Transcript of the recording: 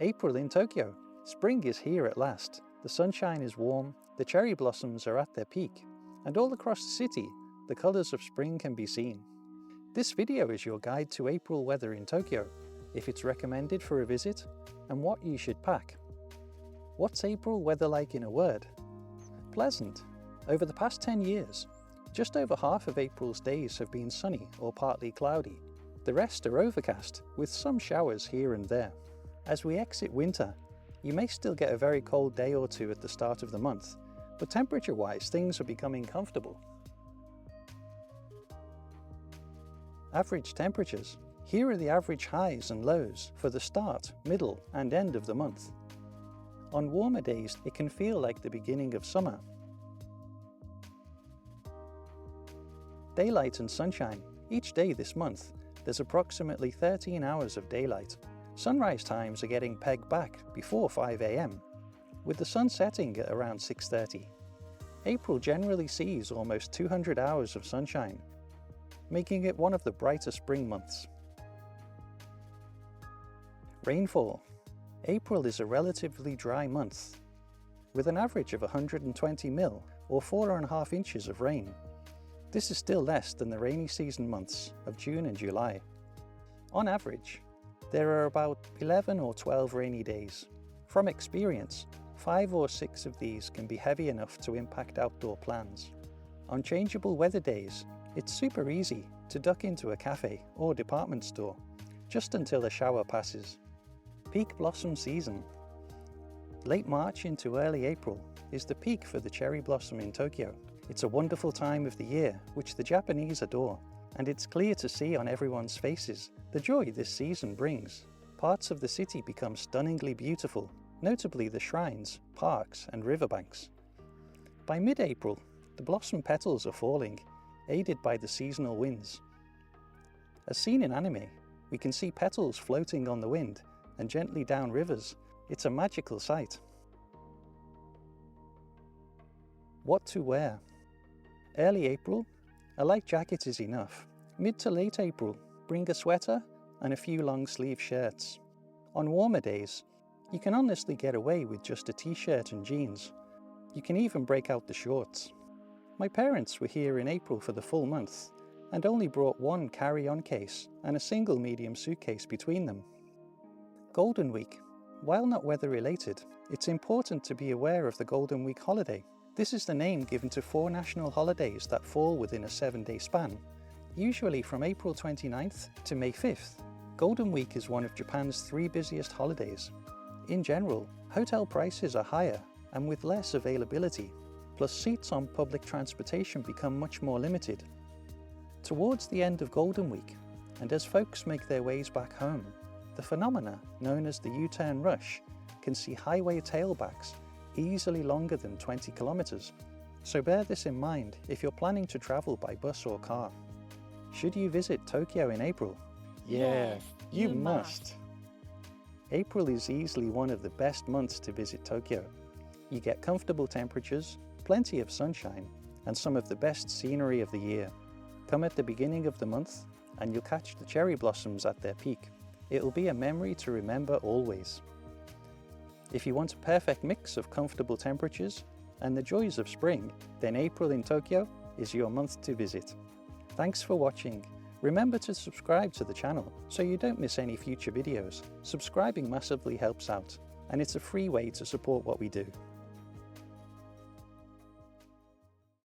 April in Tokyo. Spring is here at last. The sunshine is warm, the cherry blossoms are at their peak, and all across the city, the colours of spring can be seen. This video is your guide to April weather in Tokyo, if it's recommended for a visit, and what you should pack. What's April weather like in a word? Pleasant. Over the past 10 years, just over half of April's days have been sunny or partly cloudy. The rest are overcast, with some showers here and there. As we exit winter, you may still get a very cold day or two at the start of the month, but temperature-wise things are becoming comfortable. Average temperatures. Here are the average highs and lows for the start, middle and end of the month. On warmer days, it can feel like the beginning of summer. Daylight and sunshine. Each day this month, there's approximately 13 hours of daylight. Sunrise times are getting pegged back before 5 AM, with the sun setting at around 6:30. April generally sees almost 200 hours of sunshine, making it one of the brighter spring months. Rainfall. April is a relatively dry month, with an average of 120 mil or 4.5 inches of rain. This is still less than the rainy season months of June and July. On average, there are about 11 or 12 rainy days. From experience, 5 or 6 of these can be heavy enough to impact outdoor plans. On changeable weather days, it's super easy to duck into a cafe or department store, just until a shower passes. Peak blossom season. Late March into early April is the peak for the cherry blossom in Tokyo. It's a wonderful time of the year which the Japanese adore, and it's clear to see on everyone's faces the joy this season brings. Parts of the city become stunningly beautiful, notably the shrines, parks and riverbanks. By mid-April, the blossom petals are falling, aided by the seasonal winds. As seen in anime, we can see petals floating on the wind and gently down rivers. It's a magical sight. What to wear? Early April, a light jacket is enough. Mid to late April, bring a sweater and a few long sleeve shirts. On warmer days, you can honestly get away with just a t-shirt and jeans. You can even break out the shorts. My parents were here in April for the full month and only brought one carry-on case and a single medium suitcase between them. Golden Week. While not weather related, it's important to be aware of the Golden Week holiday. This is the name given to 4 national holidays that fall within a 7-day span, usually from April 29th to May 5th. Golden Week is one of Japan's 3 busiest holidays. In general, hotel prices are higher and with less availability, plus seats on public transportation become much more limited. Towards the end of Golden Week, and as folks make their ways back home, the phenomena known as the U-turn rush can see highway tailbacks easily longer than 20 kilometers. So bear this in mind if you're planning to travel by bus or car. Should you visit Tokyo in April? Yes, you must. April is easily one of the best months to visit Tokyo. You get comfortable temperatures, plenty of sunshine, and some of the best scenery of the year. Come at the beginning of the month and you'll catch the cherry blossoms at their peak. It'll be a memory to remember always. If you want a perfect mix of comfortable temperatures and the joys of spring, then April in Tokyo is your month to visit. Thanks for watching. Remember to subscribe to the channel so you don't miss any future videos. Subscribing massively helps out, and it's a free way to support what we do.